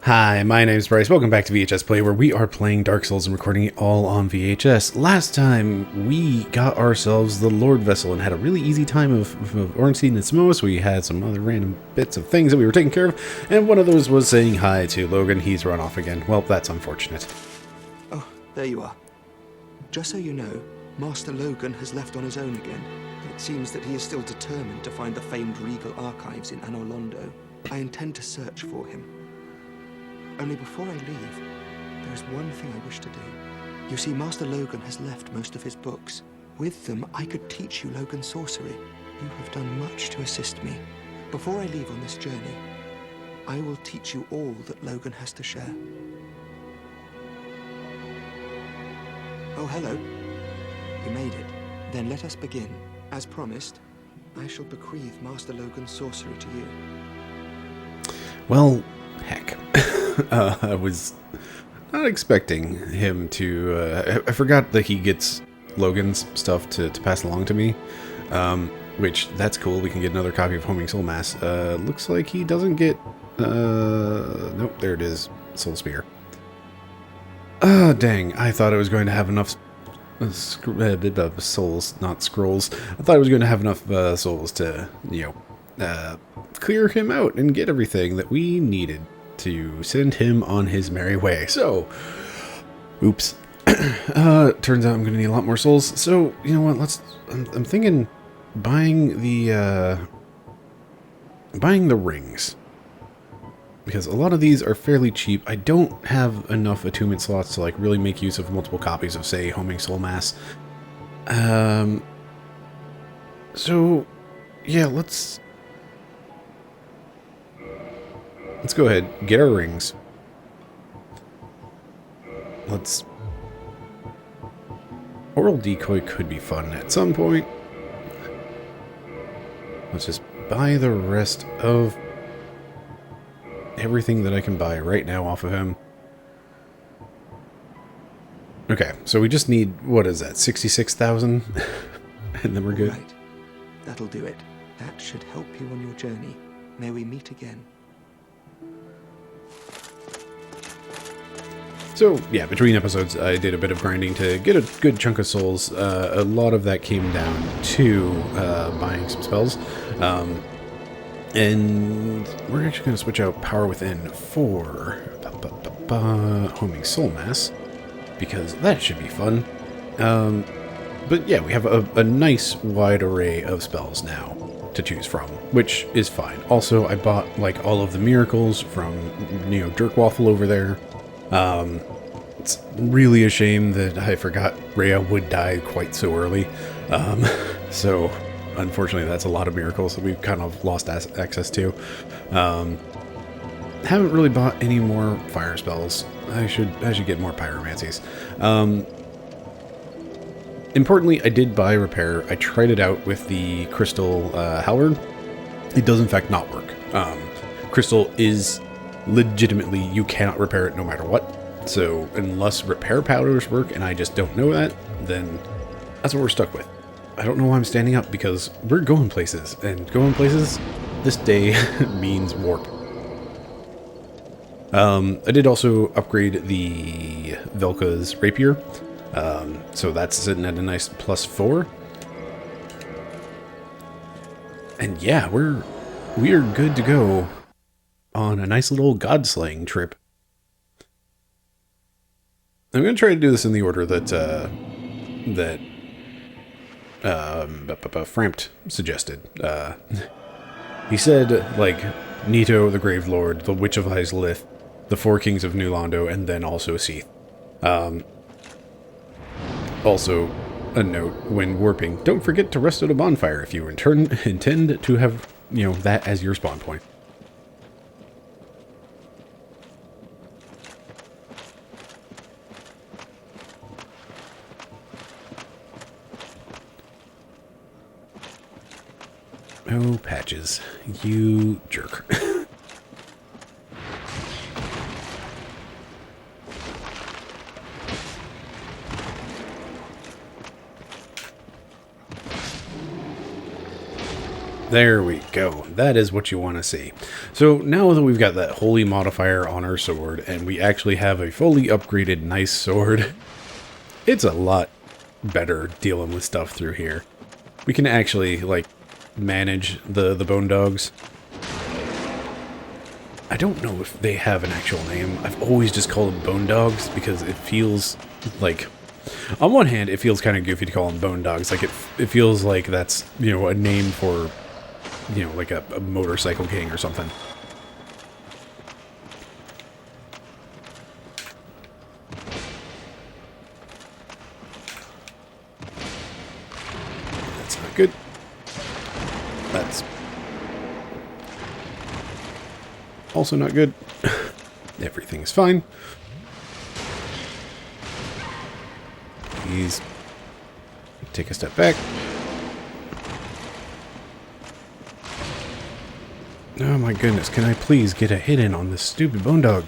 Hi, my name's Bryce. Welcome back to VHS Play, where we are playing Dark Souls and recording it all on VHS. Last time, we got ourselves the Lord Vessel and had a really easy time of Ornstein and Samoas. We had some other random bits of things that we were taking care of, and one of those was saying hi to Logan. He's run off again. Well, that's unfortunate. Oh, there you are. Just so you know, Master Logan has left on his own again. It seems that he is still determined to find the famed regal archives in Anor Londo. I intend to search for him. Only before I leave, there is one thing I wish to do. You see, Master Logan has left most of his books. With them, I could teach you Logan sorcery. You have done much to assist me. Before I leave on this journey, I will teach you all that Logan has to share. Oh, hello. You made it. Then let us begin. As promised, I shall bequeath Master Logan's sorcery to you. Well, heck. I was not expecting him to... I forgot that he gets Logan's stuff to pass along to me. Which, that's cool. We can get another copy of Homing Soul Mass. Looks like he doesn't get... nope, there it is. Soul Spear. Oh, dang. I thought I was going to have enough souls, not scrolls. I thought I was going to have enough souls to, clear him out and get everything that we needed to send him on his merry way. So, oops. Turns out I'm going to need a lot more souls. So, you know what? I'm thinking buying the rings. Because a lot of these are fairly cheap. I don't have enough attunement slots to really make use of multiple copies of, say, Homing Soul Mass. So, yeah, let's go ahead, get our rings. Oral Decoy could be fun at some point. Let's just buy the rest of everything that I can buy right now off of him. Okay, so we just need, what is that, 66,000? And then we're good. Right. That'll do it. That should help you on your journey. May we meet again. So, yeah, between episodes, I did a bit of grinding to get a good chunk of souls. A lot of that came down to buying some spells. And we're actually going to switch out Power Within for Homing Soul Mass, because that should be fun. But yeah, we have a nice wide array of spells now to choose from, which is fine. Also, I bought all of the miracles from Dirk Waffle over there. It's really a shame that I forgot Rhea would die quite so early. So unfortunately, that's a lot of miracles that we've kind of lost access to. Haven't really bought any more fire spells. I should get more pyromancies. Importantly, I did buy repair. I tried it out with the crystal halberd. It does in fact not work. Crystal is legitimately, you cannot repair it no matter what. So unless repair powders work, and I just don't know that, then that's what we're stuck with. I don't know why I'm standing up, because we're going places, and going places this day means warp. I did also upgrade the Velka's rapier, so that's sitting at a nice +4. And yeah, we are good to go on a nice little god-slaying trip. I'm going to try to do this in the order that Frampt suggested. He said, Nito, the Grave Lord, the Witch of Izalith, the Four Kings of New Londo, and then also Seath. Also, a note, when warping, don't forget to rest at a bonfire if you intend to have, that as your spawn point. Oh, Patches, you jerk. There we go. That is what you want to see. So now that we've got that holy modifier on our sword, and we actually have a fully upgraded nice sword, it's a lot better dealing with stuff through here. We can actually, like, manage the bone dogs. I don't know if they have an actual name. I've always just called them bone dogs because it feels like... On one hand, it feels kind of goofy to call them bone dogs. Like, it feels like that's, you know, a name for... You know, like a motorcycle gang or something. That's not good. That's also not good. Everything's fine. Please take a step back. Oh my goodness, can I please get a hit in on this stupid bone dog?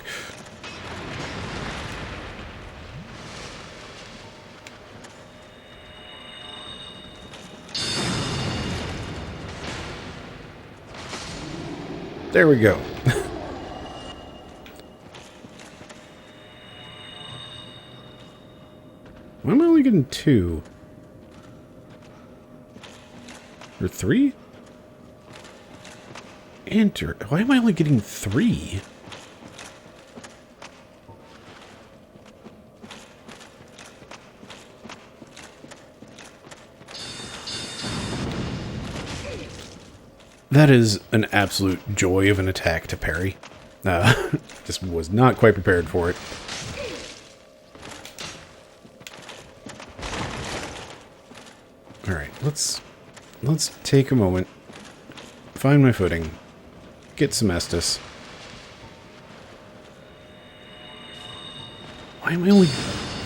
There we go. Why am I only getting 2? Or 3? Enter. Why am I only getting 3? That is an absolute joy of an attack to parry. Just was not quite prepared for it. Alright, let's take a moment, find my footing, get some Estus. Why am I only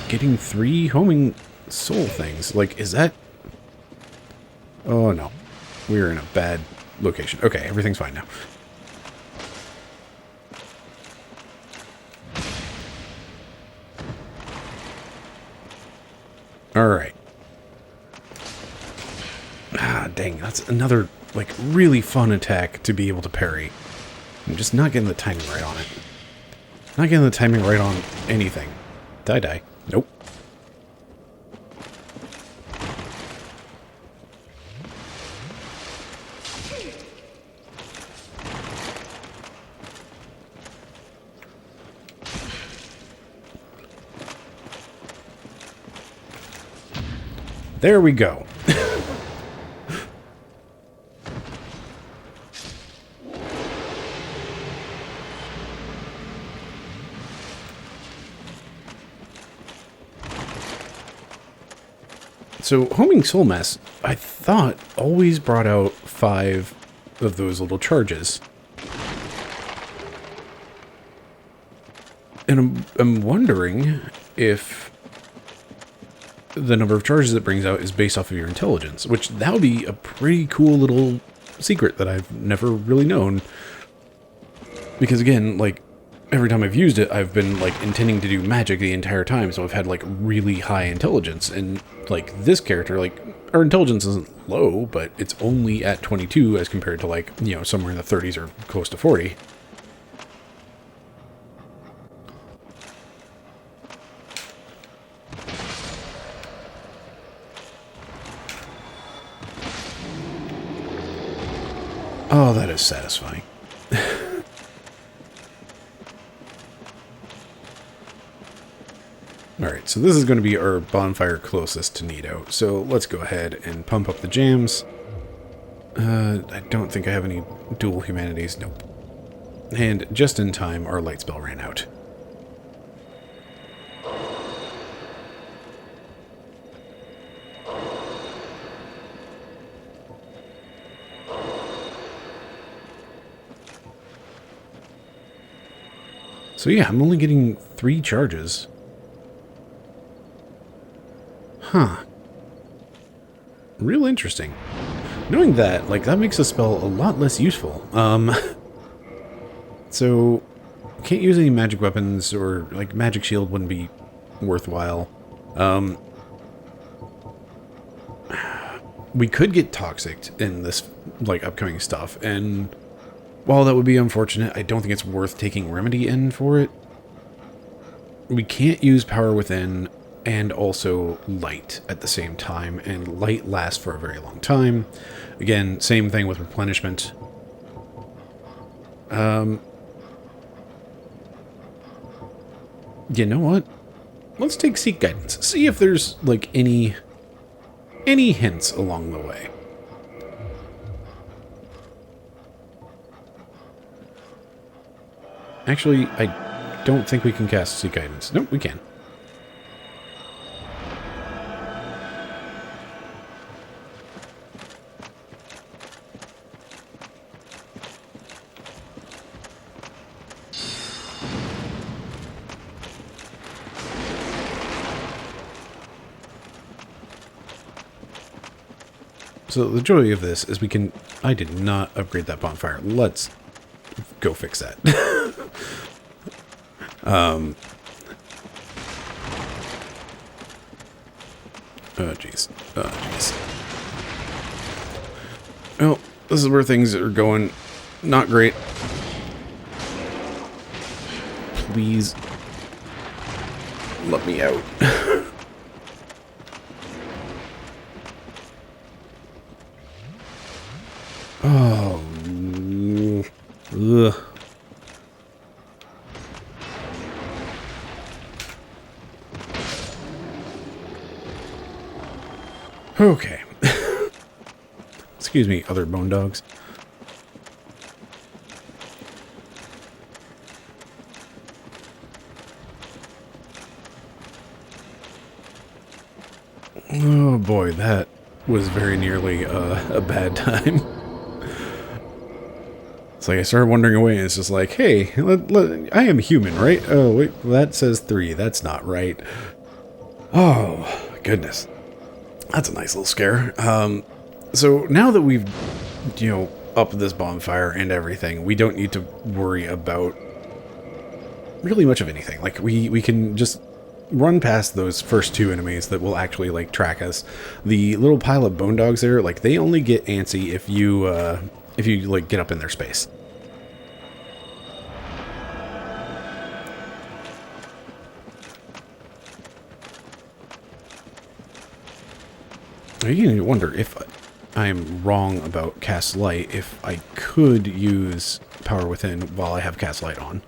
getting 3 homing soul things? Like, is that... Oh no, we're in a bad location. Okay, everything's fine now. Alright. Ah, dang, that's another, like, really fun attack to be able to parry. I'm just not getting the timing right on it. Not getting the timing right on anything. Die. Nope. There we go. So, homing soul mass, I thought, always brought out 5 of those little charges. And I'm wondering if the number of charges it brings out is based off of your intelligence, which that would be a pretty cool little secret that I've never really known. Because again, like, every time I've used it, I've been, like, intending to do magic the entire time, so I've had, like, really high intelligence. And, like, this character, like, our intelligence isn't low, but it's only at 22 as compared to, like, you know, somewhere in the 30s or close to 40. Oh, that is satisfying. Alright, so this is going to be our bonfire closest to Nito. So let's go ahead and pump up the jams. I don't think I have any dual humanities. Nope. And just in time, our light spell ran out. So yeah, I'm only getting 3 charges. Huh. Real interesting. Knowing that, like, that makes the spell a lot less useful. So, can't use any magic weapons, or, like, magic shield wouldn't be worthwhile. we could get toxic in this, like, upcoming stuff, and while that would be unfortunate, I don't think it's worth taking Remedy in for it. We can't use Power Within and also Light at the same time, and Light lasts for a very long time. Again, same thing with replenishment. You know what? Let's take Seek Guidance. See if there's, like, any hints along the way. Actually, I don't think we can cast Seek Guidance. Nope, we can. So the joy of this is we can... I did not upgrade that bonfire. Let's go fix that. Oh, jeez. Oh, jeez. Well, this is where things are going not great. Please let me out. Oh. Ugh. Okay. Excuse me, other bone dogs. Oh boy, that was very nearly a bad time. It's like I started wandering away, and it's just like, hey, I am human, right? Oh, wait, that says 3. That's not right. Oh, goodness. That's a nice little scare. So now that we've, upped this bonfire and everything, we don't need to worry about really much of anything. Like, we can just run past those first 2 enemies that will actually, like, track us. The little pile of bone dogs there, like, they only get antsy if you, like, get up in their space. You wonder if I'm wrong about Cast Light, if I could use Power Within while I have Cast Light on.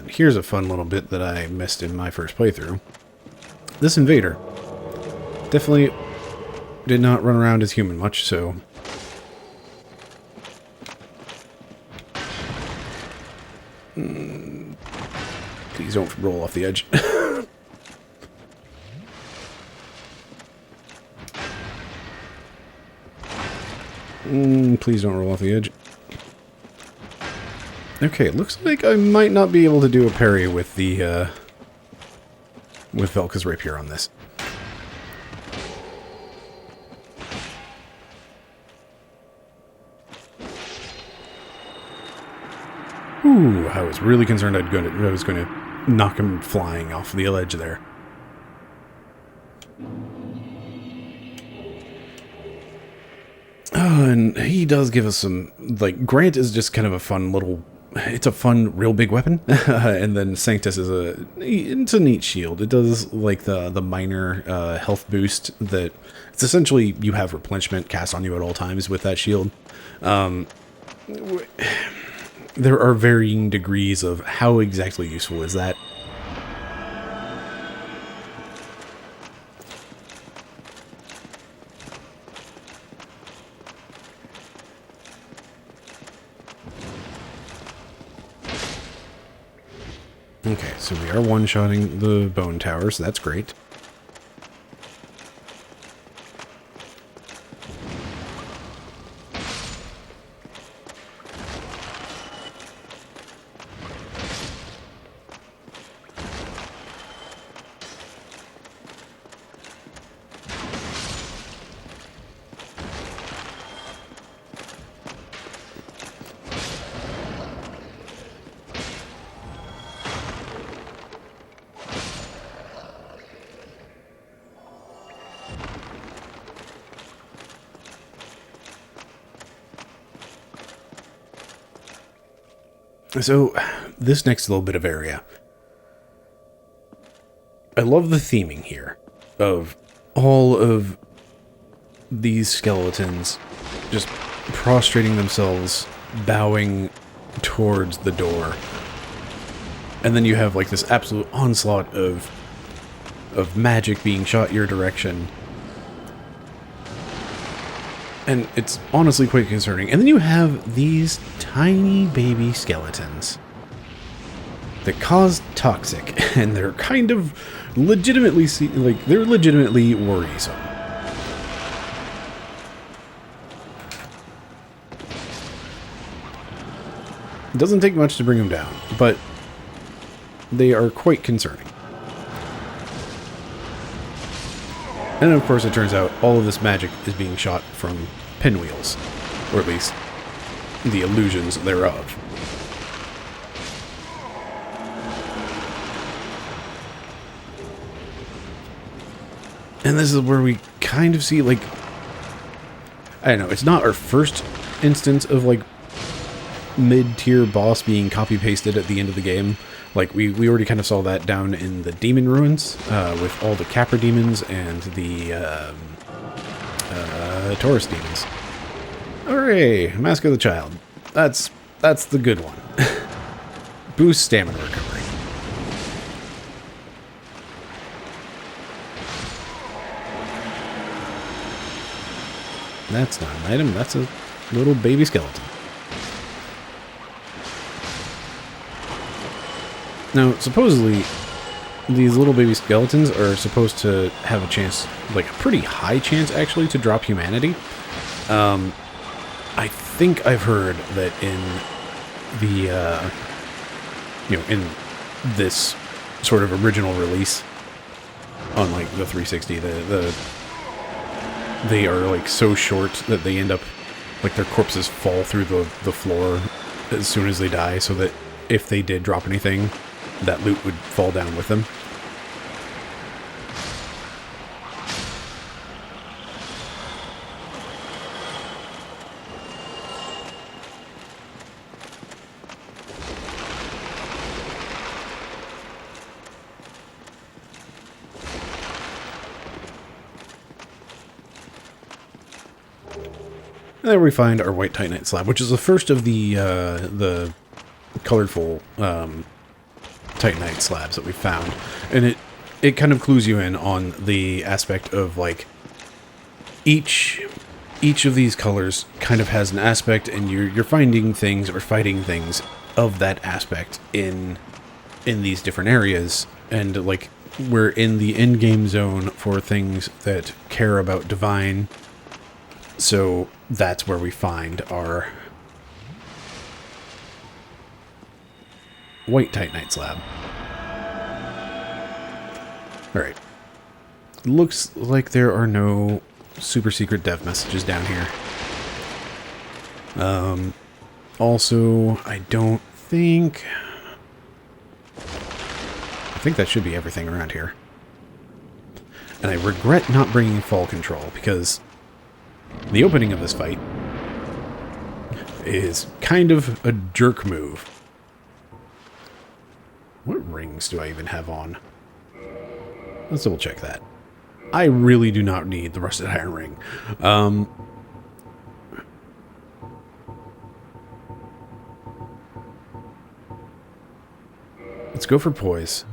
Here's a fun little bit that I missed in my first playthrough. This invader definitely did not run around as human much, so... Please don't roll off the edge. Please don't roll off the edge. Okay, it looks like I might not be able to do a parry with the, with Velka's rapier on this. Ooh, I was really concerned I was going to knock him flying off the ledge there. And he does give us some, like, Grant is just kind of a fun little... It's a fun, real big weapon, and then Sanctus is it's a neat shield. It does, like, the minor health boost that... It's essentially, you have replenishment cast on you at all times with that shield. There are varying degrees of how exactly useful is that. Okay, so we are one-shotting the bone tower, so that's great. So, this next little bit of area. I love the theming here of all of these skeletons just prostrating themselves, bowing towards the door. And then you have like this absolute onslaught of magic being shot your direction. And it's honestly quite concerning. And then you have these tiny baby skeletons that cause toxic, and they're kind of legitimately, they're legitimately worrisome. It doesn't take much to bring them down, but they are quite concerning. And of course, it turns out all of this magic is being shot from pinwheels, or at least the illusions thereof. And this is where we kind of see, like, I don't know, it's not our first instance of, like, mid-tier boss being copy-pasted at the end of the game. Like, we already kind of saw that down in the demon ruins, with all the Capra demons and the Taurus demons. Hooray! Mask of the Child. That's the good one. Boost stamina recovery. That's not an item, that's a little baby skeleton. Now, supposedly, these little baby skeletons are supposed to have a chance, like a pretty high chance actually, to drop humanity. I think I've heard that in the, in this sort of original release on like the 360, they are like so short that they end up, like their corpses fall through the floor as soon as they die, so that if they did drop anything, that loot would fall down with them. And there we find our white titanite slab, which is the first of the colorful titanite slabs that we found, and it kind of clues you in on the aspect of like each of these colors kind of has an aspect, and you're finding things or fighting things of that aspect in these different areas, and like we're in the end game zone for things that care about divine, so that's where we find our white titanite slab. Alright. Looks like there are no super secret dev messages down here. Also, I think that should be everything around here. And I regret not bringing fall control, because the opening of this fight is kind of a jerk move. What rings do I even have on? Let's double check that. I really do not need the rusted iron ring. Let's go for poise.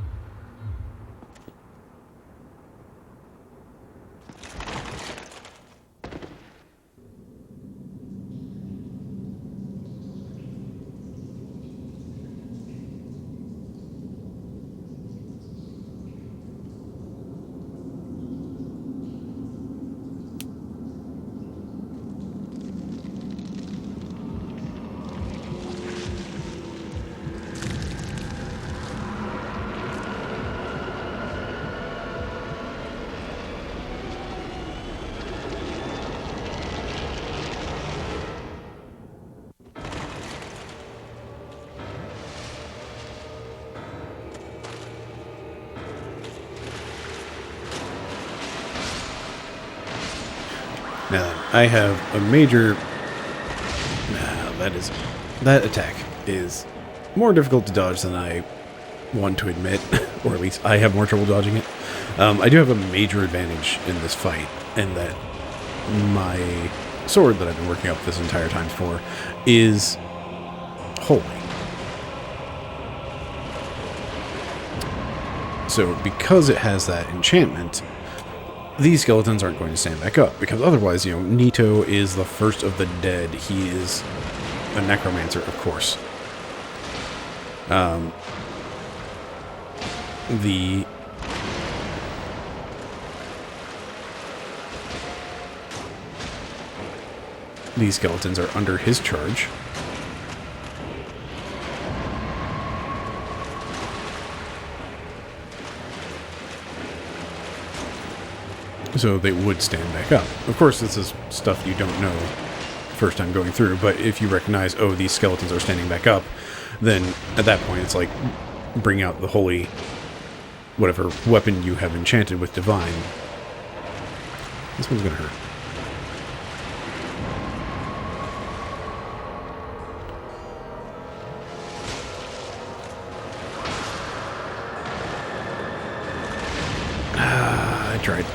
Now, I have a major... that attack is more difficult to dodge than I want to admit, or at least I have more trouble dodging it. I do have a major advantage in this fight, in that my sword that I've been working up this entire time for is holy. So because it has that enchantment, these skeletons aren't going to stand back up, because otherwise, you know, Nito is the first of the dead. He is a necromancer, of course. These skeletons are under his charge. So they would stand back up. Of course, this is stuff you don't know first time going through, but if you recognize, oh, these skeletons are standing back up, then at that point it's like, bring out the holy, whatever weapon you have enchanted with divine. This one's gonna hurt. I tried.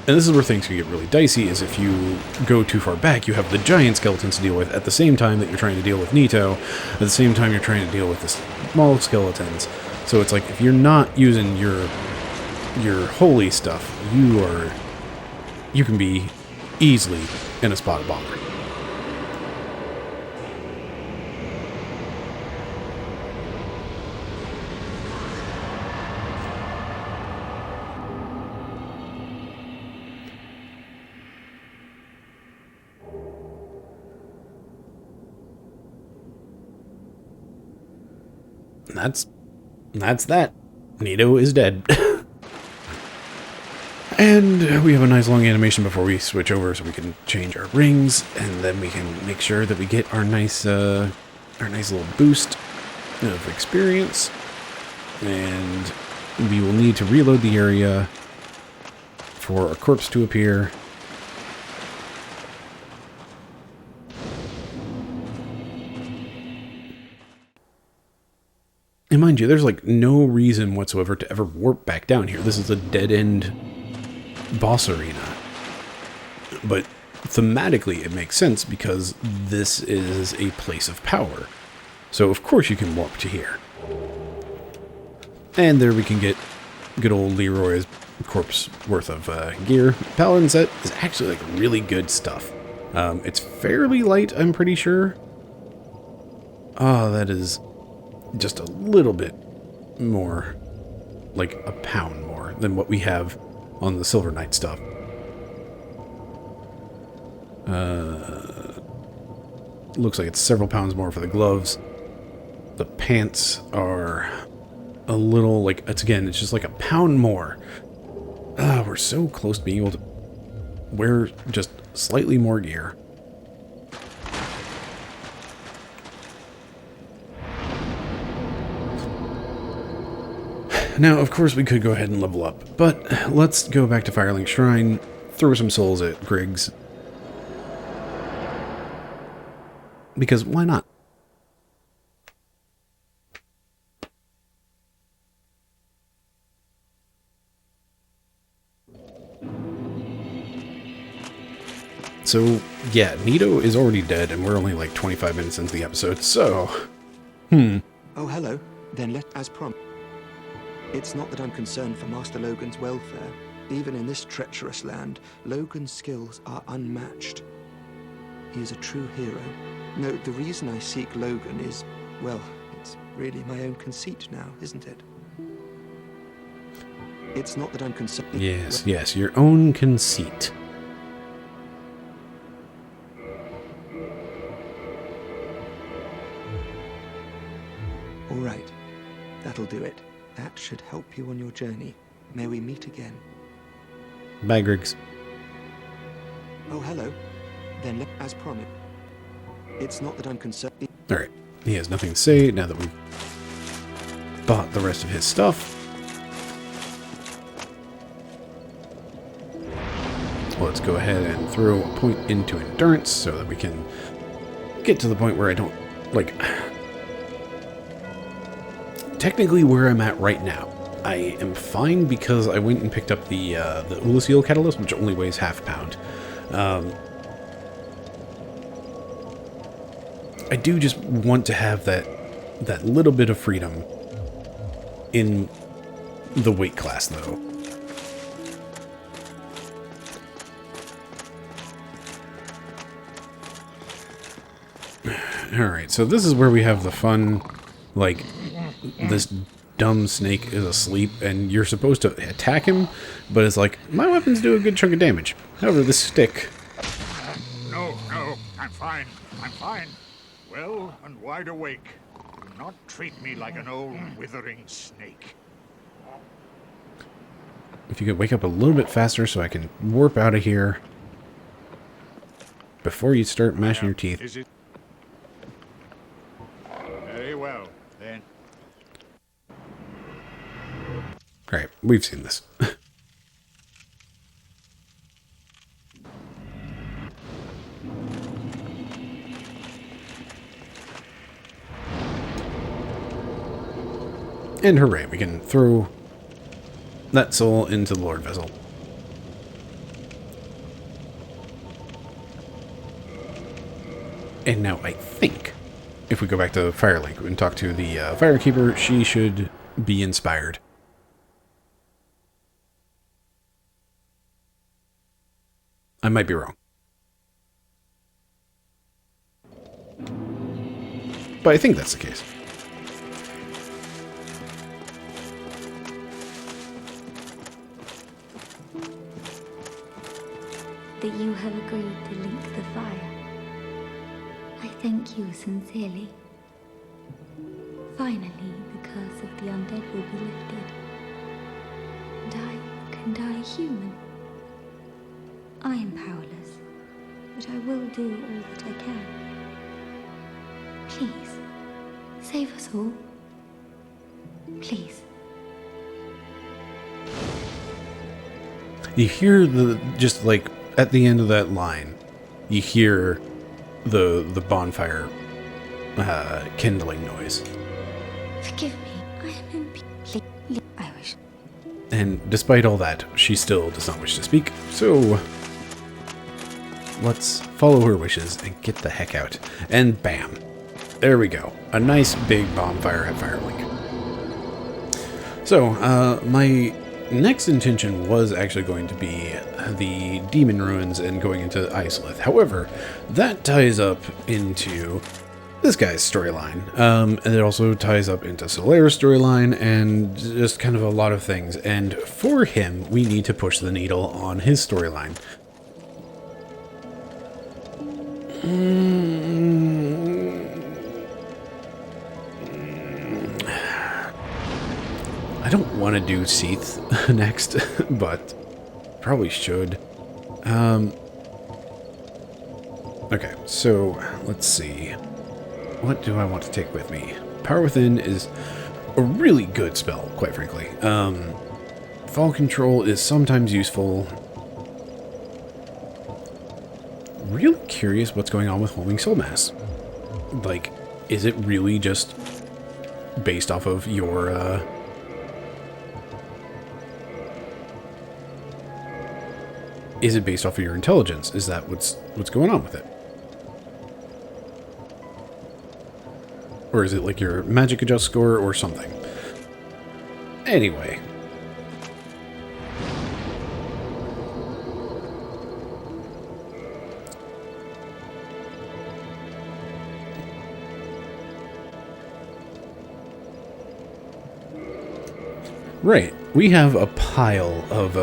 And this is where things can get really dicey, is if you go too far back, you have the giant skeletons to deal with at the same time that you're trying to deal with Nito, at the same time you're trying to deal with the small skeletons. So it's like, if you're not using your holy stuff, you can be easily in a spot bomber. That's that. Nito is dead. And we have a nice long animation before we switch over, so we can change our rings, and then we can make sure that we get our nice little boost of experience. And we will need to reload the area for a corpse to appear. And mind you, there's like no reason whatsoever to ever warp back down here. This is a dead-end boss arena. But thematically it makes sense, because this is a place of power. So of course you can warp to here. And there we can get good old Leroy's corpse worth of gear. Paladin set is actually like really good stuff. It's fairly light, I'm pretty sure. Oh, that is just a little bit more, like a pound more than what we have on the Silver Knight stuff. Looks like it's several pounds more for the gloves. The pants are a little, like, it's just like a pound more. We're so close to being able to wear just slightly more gear. Now, of course, we could go ahead and level up, but let's go back to Firelink Shrine, throw some souls at Griggs. Because why not? So, yeah, Nito is already dead, and we're only like 25 minutes into the episode, so... Oh, hello. Then as promised. It's not that I'm concerned for Master Logan's welfare. Even in this treacherous land, Logan's skills are unmatched. He is a true hero. No, the reason I seek Logan is, well, it's really my own conceit now, isn't it? It's not that I'm concerned... Yes, your own conceit. All right, that'll do it. That should help you on your journey. May we meet again. Bye, Griggs. Oh, hello. Then, as promised. It's not that I'm concerned... Alright, he has nothing to say now that we've bought the rest of his stuff. let's go ahead and throw a point into endurance so that we can get to the point where I don't, like... Technically, where I'm at right now, I am fine because I went and picked up the Ulasil catalyst, which only weighs half a pound. I do just want to have that little bit of freedom in the weight class, though. Alright, so this is where we have the fun, like, this dumb snake is asleep, and you're supposed to attack him, but it's like, my weapons do a good chunk of damage. However, this stick... No, I'm fine, well and wide awake. Do not treat me like an old withering snake. If you could wake up a little bit faster so I can warp out of here before you start mashing your teeth. Is it? Very well, then. Alright, we've seen this. And hooray, we can throw that soul into the Lord Vessel. And now I think, if we go back to Firelink and talk to the Firekeeper, she should be inspired. I might be wrong. But I think that's the case. That you have agreed to link the fire. I thank you sincerely. Finally, the curse of the undead will be lifted. And I can die human. I am powerless, but I will do all that I can. Please, save us all. Please. You hear the, just like, at the end of that line, you hear the bonfire kindling noise. Forgive me, I am in peace. I wish. And despite all that, she still does not wish to speak, so let's follow her wishes and get the heck out. And bam. There we go. A nice big bonfire at Firelink. So, my next intention was actually going to be the Demon Ruins and going into Islith. However, that ties up into this guy's storyline. And it also ties up into Solaire's storyline and just kind of a lot of things. And for him, we need to push the needle on his storyline. I don't want to do Seath next, but probably should. Okay, so let's see. What do I want to take with me? Power Within is a really good spell, quite frankly. Fall Control is sometimes useful. Really curious what's going on with Homing Soul Mass. Like, is it really just based off of your, is it based off of your intelligence? Is that what's going on with it? Or is it like your magic adjust score or something? Anyway. Right. We have a pile of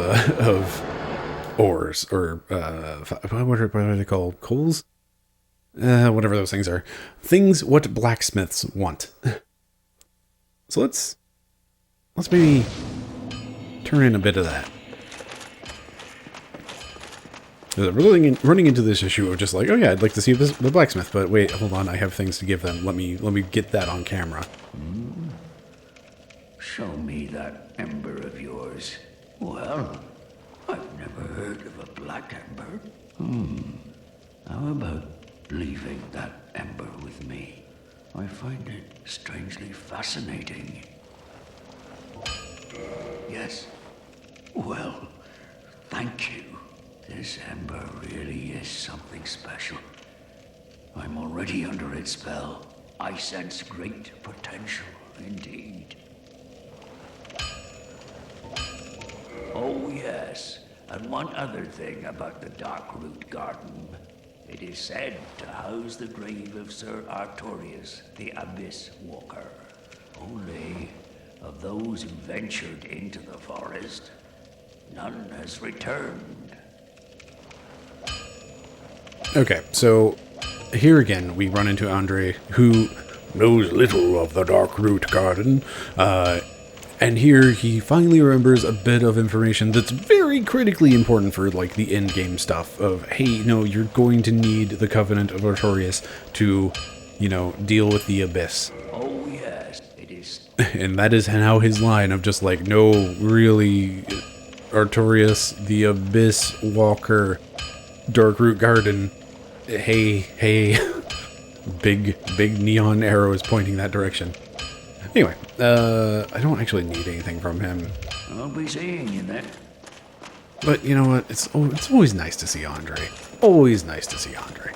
ores, or what are they called? Coals? Whatever those things are. Things what blacksmiths want. So let's maybe turn in a bit of that. Running into this issue of just like, oh yeah, I'd like to see the blacksmith, but wait, hold on, I have things to give them. Let me get that on camera. Show me that ember of yours. Well, I've never Never heard of a black ember? How about leaving that ember with me? I find it strangely fascinating. Yes? Well, thank you. This ember really is something special. I'm already under its spell. I sense great potential indeed. Oh yes, and one other thing about the Darkroot Garden. It is said to house the grave of Sir Artorius, the Abyss Walker. Only, of those who ventured into the forest, none has returned. Okay, so here again we run into Andre, who knows little of the Darkroot Garden, and here he finally remembers a bit of information that's very critically important for, like, the end-game stuff of, hey, no, you're going to need the Covenant of Artorius to, you know, deal with the Abyss. Oh yes, it is. And that is now his line of just like, no, really, Artorius, the Abyss Walker, Darkroot Garden, hey, big neon arrows pointing that direction. Anyway, I don't actually need anything from him. I'll be seeing you then. But you know what? It's always nice to see Andre. Always nice to see Andre.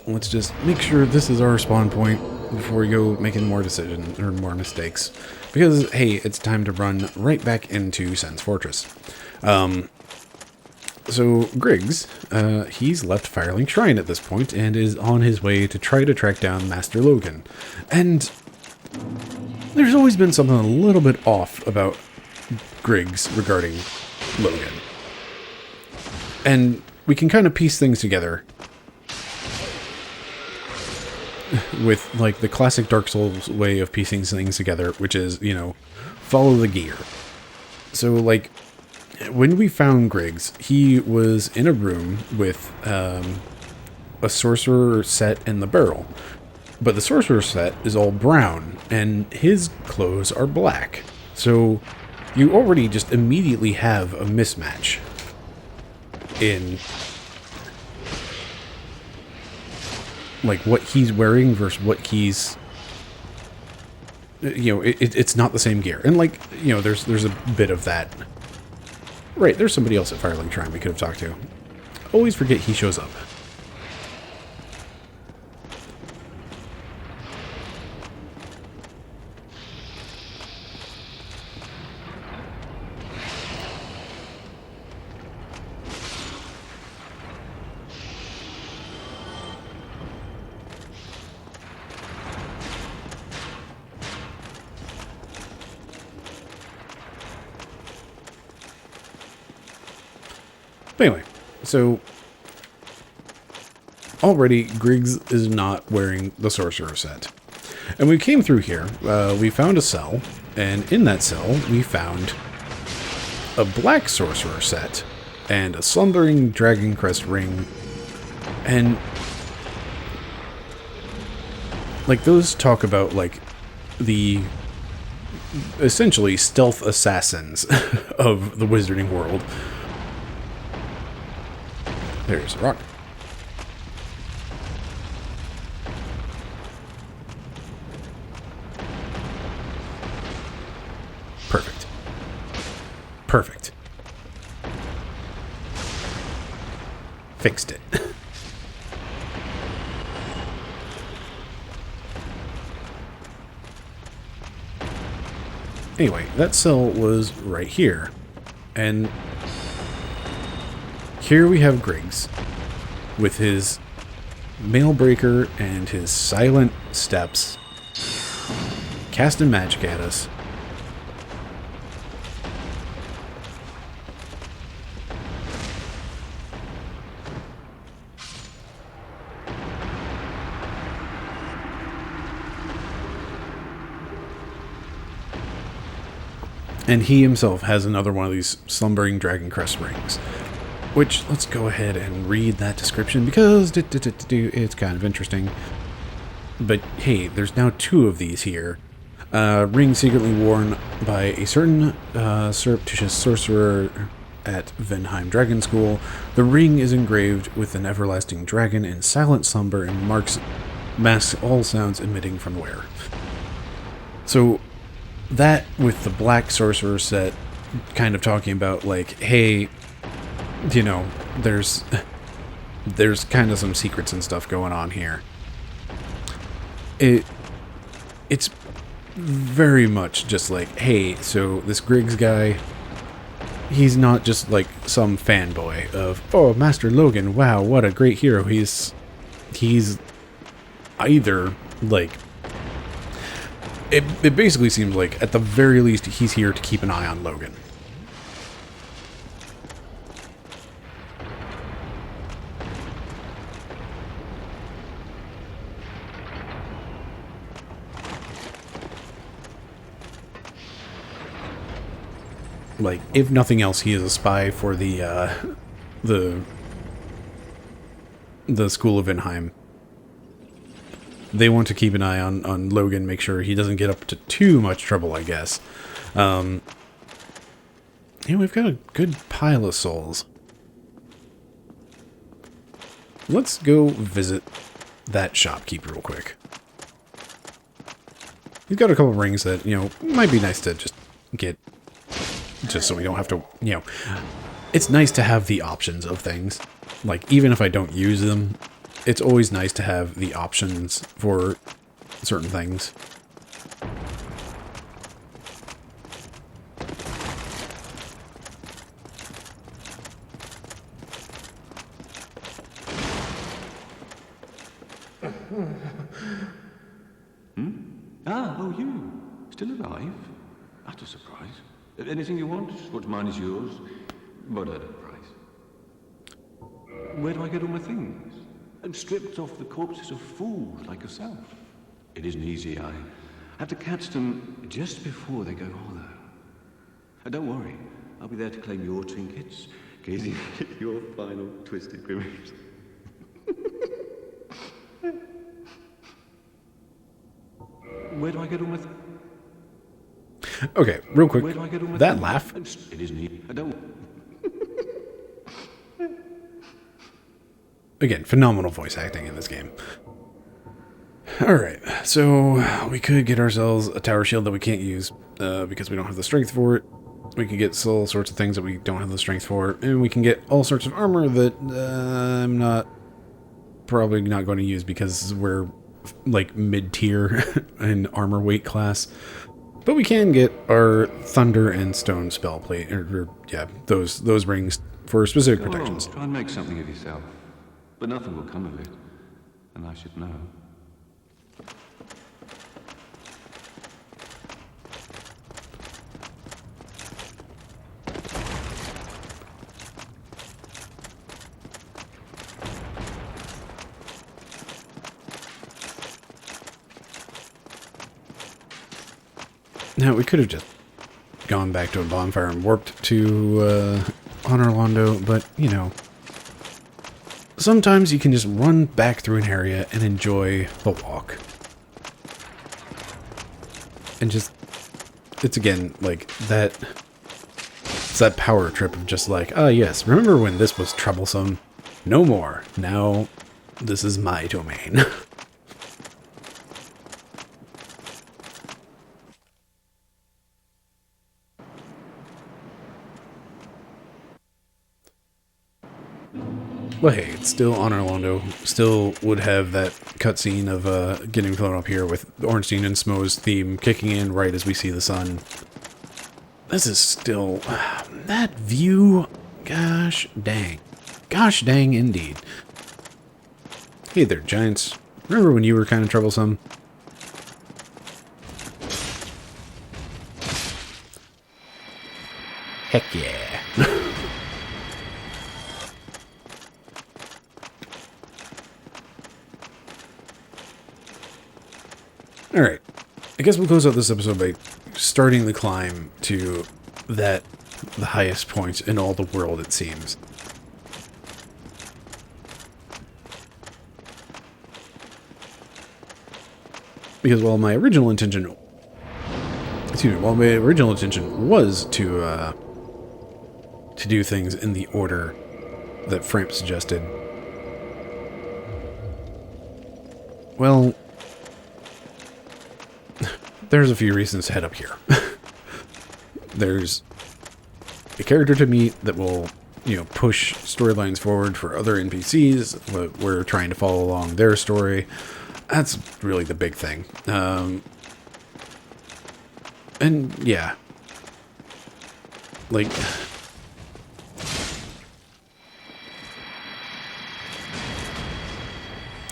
Let's just make sure this is our spawn point before we go making more decisions or more mistakes. Because, hey, it's time to run right back into Sen's Fortress. So Griggs, he's left Firelink Shrine at this point and is on his way to try to track down Master Logan. And there's always been something a little bit off about Griggs regarding Logan. And we can kind of piece things together with, like, the classic Dark Souls way of piecing things together, which is, you know, follow the gear. So, like, when we found Griggs, he was in a room with a sorcerer set in the barrel. But the sorcerer set is all brown, and his clothes are black. So you already just immediately have a mismatch in, like, what he's wearing versus what he's... You know, it's not the same gear. And, like, you know, there's a bit of that. Right, there's somebody else at Firelink Shrine we could have talked to. Always forget he shows up. But anyway, so already Griggs is not wearing the sorcerer set. And we came through here, we found a cell, and in that cell we found a black sorcerer set and a slumbering dragon crest ring. And like, those talk about, like, the essentially stealth assassins of the wizarding world. There's a rock. Perfect. Perfect. Fixed it. Anyway, that cell was right here. And here we have Griggs with his Mailbreaker and his silent steps casting magic at us. And he himself has another one of these slumbering dragon crest rings. Which, let's go ahead and read that description because it's kind of interesting. But hey, there's now 2 of these here. Ring secretly worn by a certain surreptitious sorcerer at Venheim Dragon School. The ring is engraved with an everlasting dragon in silent slumber and masks all sounds emitting from the wearer. So that with the black sorcerer set kind of talking about like, hey, you know, there's kind of some secrets and stuff going on here. It's very much just like, hey, so this Griggs guy, he's not just like some fanboy of, oh, Master Logan, wow, what a great hero. He's either like, it basically seems like at the very least he's here to keep an eye on Logan. Like, if nothing else, he is a spy for the School of Venheim. They want to keep an eye on Logan, make sure he doesn't get up to too much trouble, I guess. Yeah, we've got a good pile of souls. Let's go visit that shopkeep real quick. He's got a couple rings that, you know, might be nice to just get, just so we don't have to, you know, it's nice to have the options of things. Like, even if I don't use them, it's always nice to have the options for certain things. Oh, you. Still alive? That's a surprise. Anything you want? What's mine is yours. But at a price. Where do I get all my things? I'm stripped off the corpses of fools like yourself. It isn't easy. I have to catch them just before they go hollow. Don't worry. I'll be there to claim your trinkets, gazing at your final twisted grimace. Where do I get all my Okay, real quick, that laugh. It isn't easy. I don't... Again, phenomenal voice acting in this game. Alright, so we could get ourselves a tower shield that we can't use because we don't have the strength for it. We could get all sorts of things that we don't have the strength for. And we can get all sorts of armor that I'm probably not going to use because we're like mid-tier in armor weight class. But we can get our thunder and stone spell plate, or yeah, those rings for specific protections. Try and make something of yourself. But nothing will come of it. And I should know. Now, we could have just gone back to a bonfire and warped to Honor Londo, but, you know, sometimes you can just run back through an area and enjoy the walk. And just, it's again, like, it's that power trip of just like, ah, yes, remember when this was troublesome? No more. Now, this is my domain. Well, hey, it's still Honor Londo. Still would have that cutscene of getting thrown up here with Ornstein and Smo's theme kicking in right as we see the sun. This is still... that view... gosh dang. Gosh dang indeed. Hey there, Giants. Remember when you were kind of troublesome? Heck yeah. Alright, I guess we'll close out this episode by starting the climb to the highest point in all the world, it seems. Because while my original intention excuse me, while my original intention was to do things in the order that Framp suggested, well, there's a few reasons to head up here. There's a character to meet that will, push storylines forward for other NPCs. We're trying to follow along their story. That's really the big thing. And yeah, like,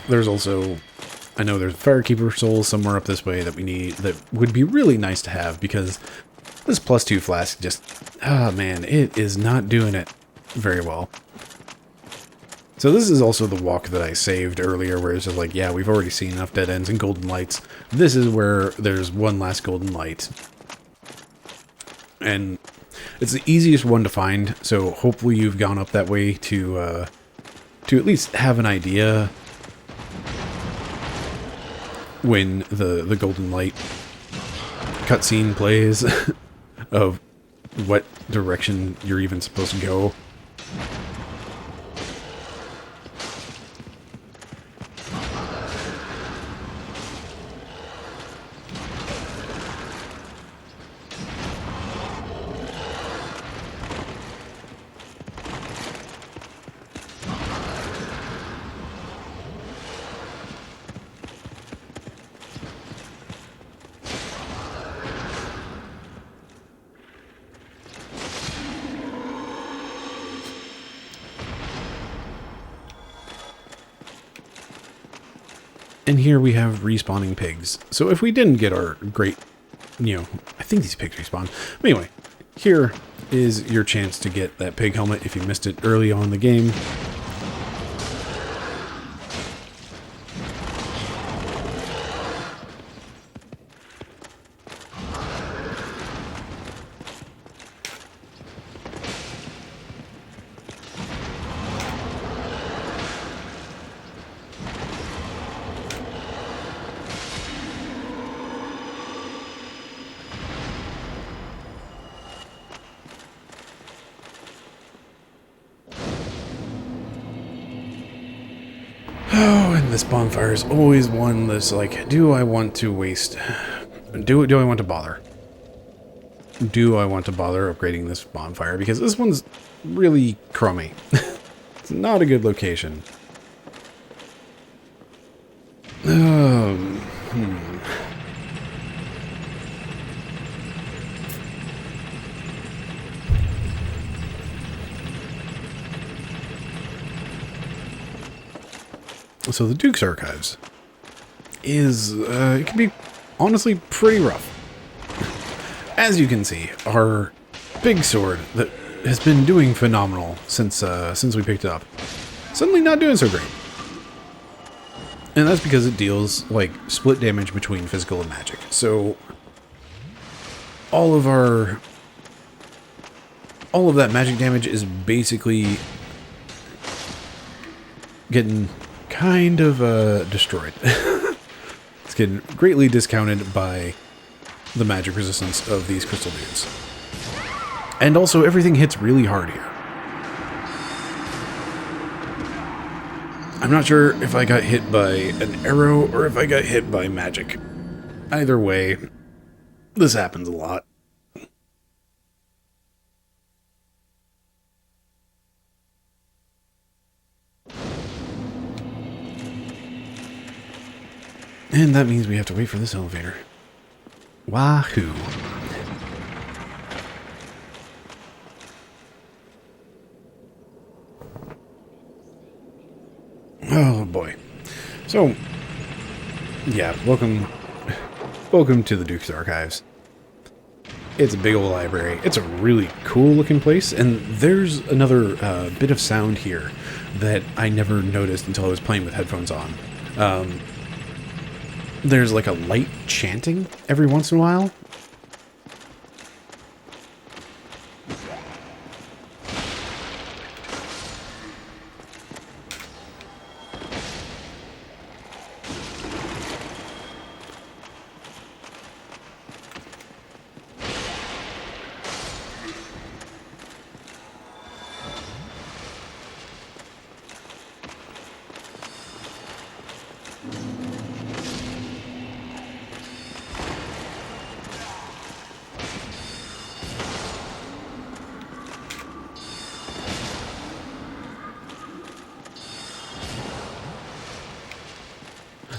there's also, I know there's Firekeeper souls somewhere up this way that we need, that would be really nice to have, because this +2 flask just, man, it is not doing it very well. So this is also the walk that I saved earlier, where it's just like, yeah, we've already seen enough dead ends and golden lights. This is where there's one last golden light. And it's the easiest one to find, so hopefully you've gone up that way to at least have an idea when the golden light cutscene plays of what direction you're even supposed to go. And here we have respawning pigs. So if we didn't get our great, I think these pigs respawn. But anyway, here is your chance to get that pig helmet if you missed it early on in the game. Oh, and this bonfire is always one that's like, do I want to waste? Do I want to bother? Do I want to bother upgrading this bonfire? Because this one's really crummy. It's not a good location. So the Duke's Archives is, it can be honestly pretty rough. As you can see, our big sword that has been doing phenomenal since we picked it up, suddenly not doing so great. And that's because it deals, like, split damage between physical and magic. So all of that magic damage is basically getting kind of destroyed. It's getting greatly discounted by the magic resistance of these crystal dudes. And also everything hits really hard here. I'm not sure if I got hit by an arrow or if I got hit by magic. Either way, this happens a lot. And that means we have to wait for this elevator. Wahoo. Oh boy. So, yeah, welcome to the Duke's Archives. It's a big old library. It's a really cool looking place, and there's another bit of sound here that I never noticed until I was playing with headphones on. There's like a light chanting every once in a while.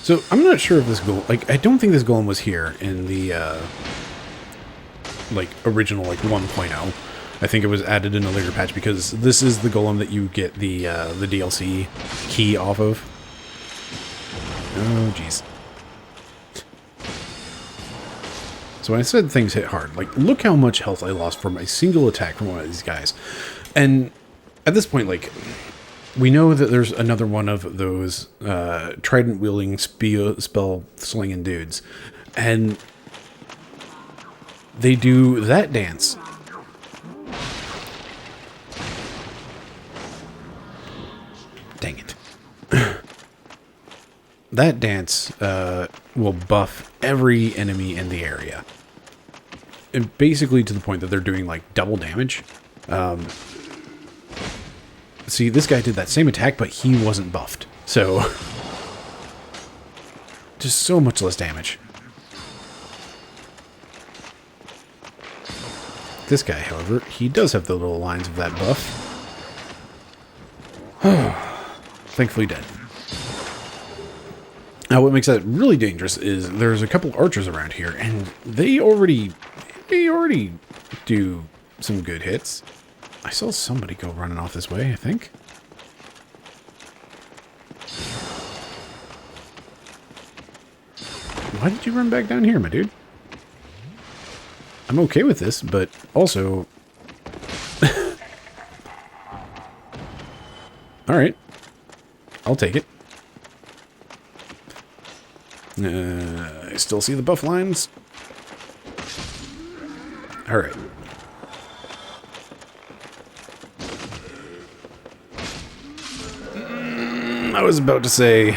So, I'm not sure if this golem... Like, I don't think this golem was here in the, like, original, like, 1.0. I think it was added in a later patch, because this is the golem that you get the DLC key off of. Oh, jeez. So when I said things hit hard, like, look how much health I lost from a single attack from one of these guys. And at this point, like, we know that there's another one of those trident-wielding spell-slinging dudes. And they do that dance. Dang it. That dance will buff every enemy in the area. And basically to the point that they're doing, like, double damage. See, this guy did that same attack, but he wasn't buffed. So, just so much less damage. This guy, however, he does have the little lines of that buff. Thankfully dead. Now, what makes that really dangerous is there's a couple archers around here, and they already do some good hits. I saw somebody go running off this way, I think. Why did you run back down here, my dude? I'm okay with this, but also... Alright. I'll take it. I still see the buff lines. Alright. I was about to say...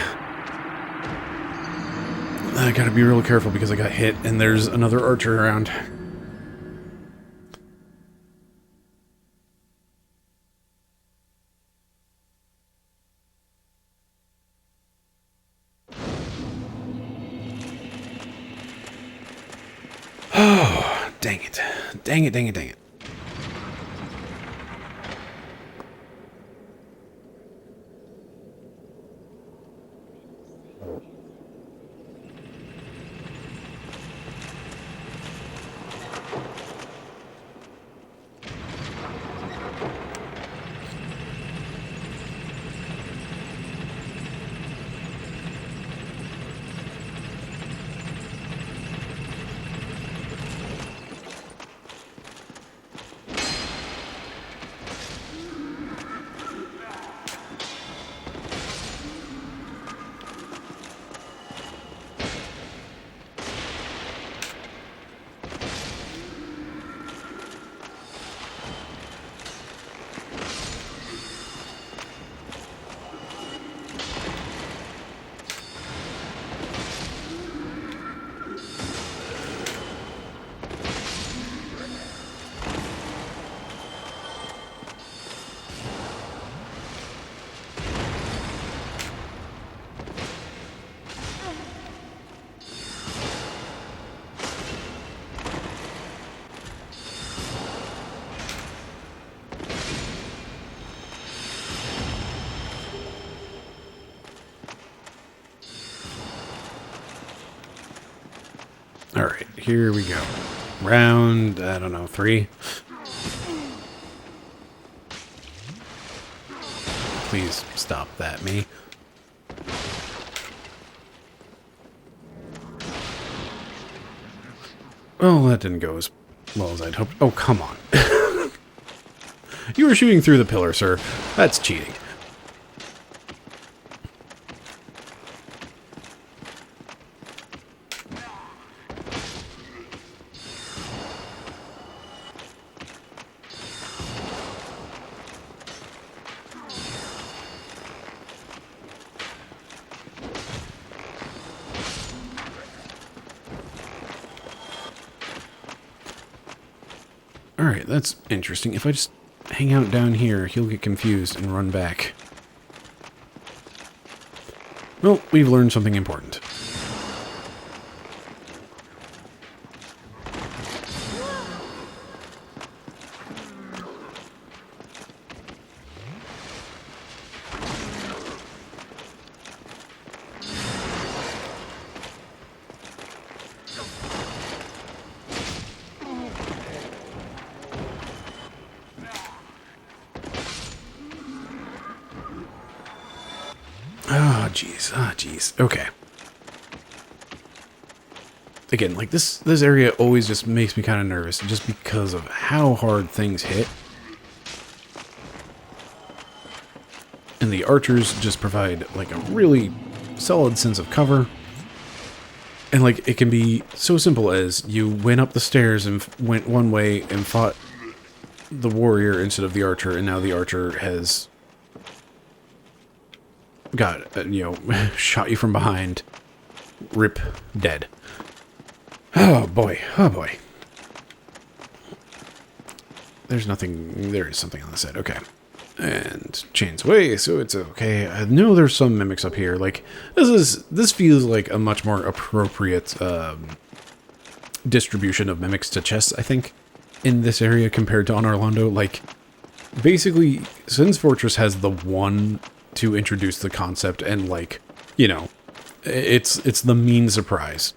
I gotta be real careful because I got hit and there's another archer around. Oh, dang it. Dang it, dang it, dang it. Alright, here we go. Round, I don't know, 3. Please stop that, me. Well, that didn't go as well as I'd hoped. Oh, come on. You were shooting through the pillar, sir. That's cheating. Alright, that's interesting. If I just hang out down here, he'll get confused and run back. Well, we've learned something important. jeez. Ah, jeez. Okay. Again, like this area always just makes me kind of nervous just because of how hard things hit. And the archers just provide like a really solid sense of cover. And like it can be so simple as you went up the stairs and went one way and fought the warrior instead of the archer, and now the archer has got, shot you from behind. Rip, dead. Oh boy, oh boy. There is something on the side, okay. And chains away, so it's okay. I know there's some mimics up here. Like, this feels like a much more appropriate distribution of mimics to chests, I think, in this area compared to on Orlando. Like, basically, Sin's Fortress has the one to introduce the concept, and like, it's the mean surprise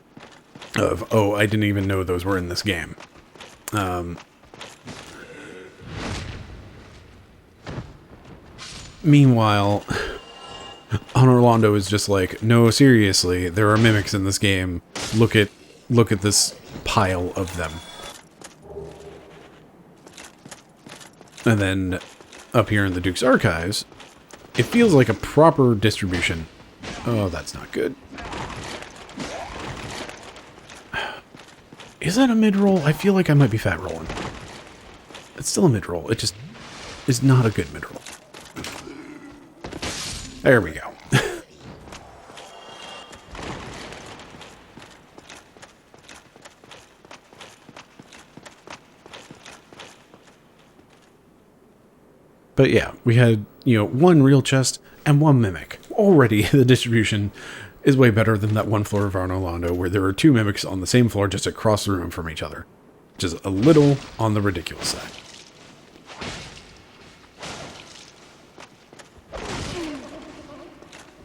of, oh, I didn't even know those were in this game. Meanwhile, on Orlando is just like, no, seriously, there are mimics in this game. Look at this pile of them. And then up here in the Duke's Archives, it feels like a proper distribution. Oh, that's not good. Is that a mid-roll? I feel like I might be fat rolling. It's still a mid-roll. It just is not a good mid-roll. There we go. But yeah, we had, one real chest and one mimic. Already, the distribution is way better than that one floor of Orlando where there were two mimics on the same floor just across the room from each other. Which is a little on the ridiculous side.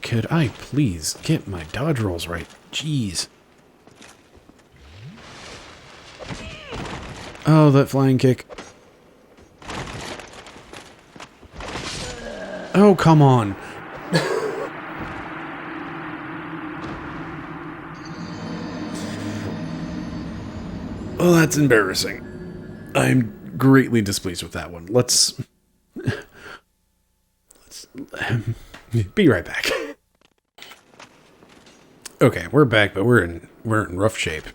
Could I please get my dodge rolls right? Jeez. Oh, that flying kick. Oh, come on. Oh, that's embarrassing. I'm greatly displeased with that one. Let's be right back. Okay, we're back, but we're in rough shape.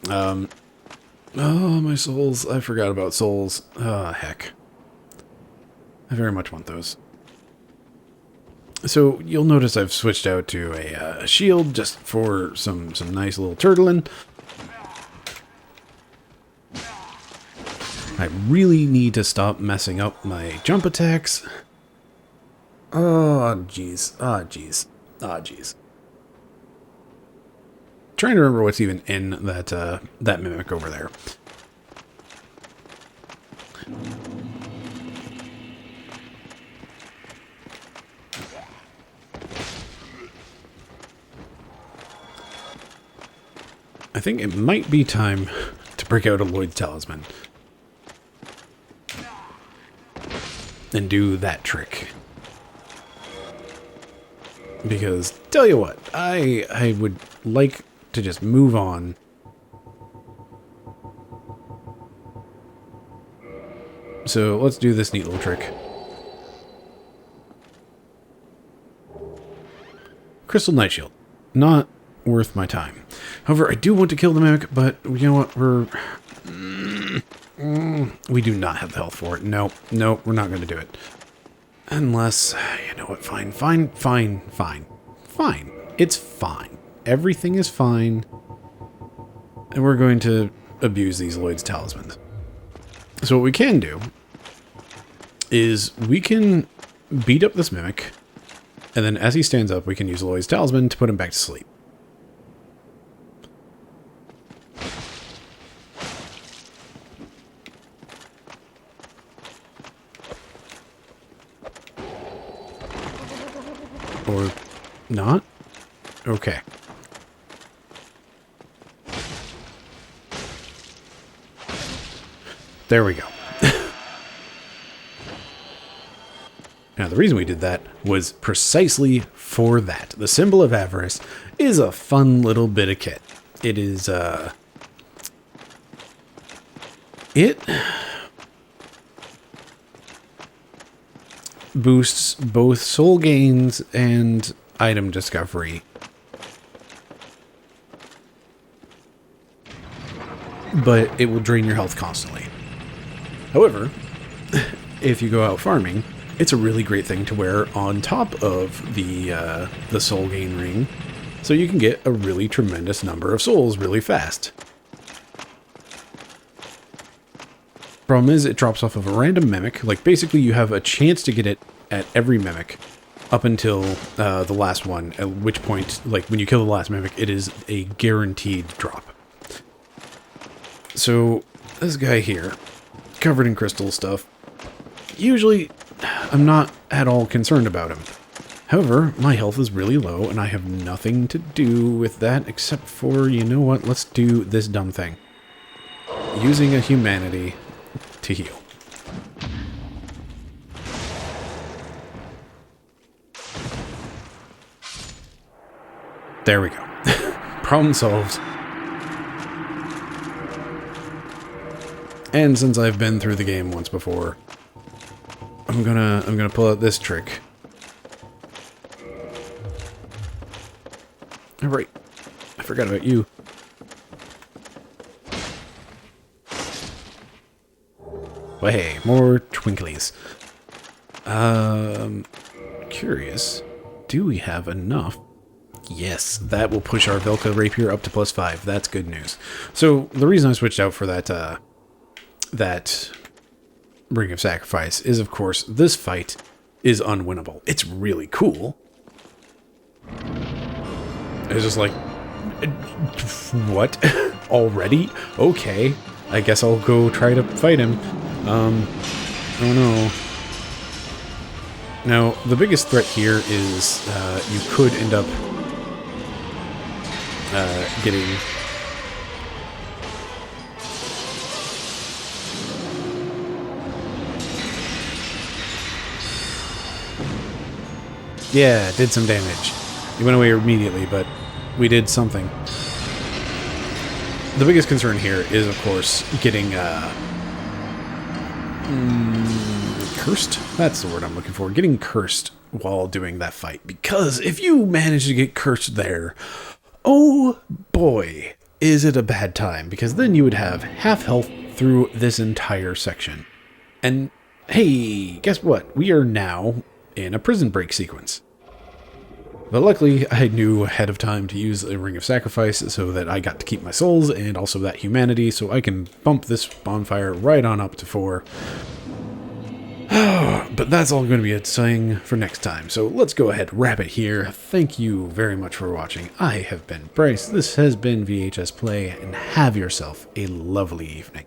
Oh, my souls. I forgot about souls. Oh, heck. I very much want those. So, you'll notice I've switched out to a shield just for some nice little turtling. I really need to stop messing up my jump attacks. Oh, jeez. Ah, jeez. Ah, jeez. Trying to remember what's even in that mimic over there. I think it might be time to break out a Lloyd's Talisman. And do that trick. Because, tell you what, I would like to just move on. So, let's do this neat little trick. Crystal Night Shield. Not worth my time. However, I do want to kill the mimic, but you know what, we do not have the health for it. No, we're not going to do it. Unless, you know what, fine. It's fine. Everything is fine. And we're going to abuse these Lloyd's Talismans. So what we can do is we can beat up this mimic, and then as he stands up, we can use Lloyd's Talisman to put him back to sleep. Or not? Okay. There we go. Now, the reason we did that was precisely for that. The Symbol of Avarice is a fun little bit of kit. It is, it boosts both soul gains and item discovery. But it will drain your health constantly. However, if you go out farming, it's a really great thing to wear on top of the soul gain ring, so you can get a really tremendous number of souls really fast. Problem is, it drops off of a random mimic. Like, basically you have a chance to get it at every mimic up until the last one, at which point, like, when you kill the last mimic, it is a guaranteed drop. So, this guy here, covered in crystal stuff, usually I'm not at all concerned about him. However, my health is really low, and I have nothing to do with that except for, you know what, let's do this dumb thing. Using a humanity to heal. There we go. Problem solved. And since I've been through the game once before, I'm gonna pull out this trick. All right, I forgot about you. Well, hey, more twinklies. Curious. Do we have enough? Yes, that will push our Velka Rapier up to +5. That's good news. So the reason I switched out for that that Ring of Sacrifice is, of course, this fight is unwinnable. It's really cool. It's just like, what? Already? Okay. I guess I'll go try to fight him. Oh no. Now, the biggest threat here is you could end up getting... Yeah, did some damage. He went away immediately, but we did something. The biggest concern here is, of course, getting cursed? That's the word I'm looking for. Getting cursed while doing that fight. Because if you manage to get cursed there, oh boy, is it a bad time. Because then you would have half health through this entire section. And hey, guess what? We are now in a prison break sequence. But luckily, I knew ahead of time to use a Ring of Sacrifice so that I got to keep my souls and also that humanity, so I can bump this bonfire right on up to 4. But that's all going to be a thing for next time, so let's go ahead and wrap it here. Thank you very much for watching. I have been Bryce, this has been VHS Play, and have yourself a lovely evening.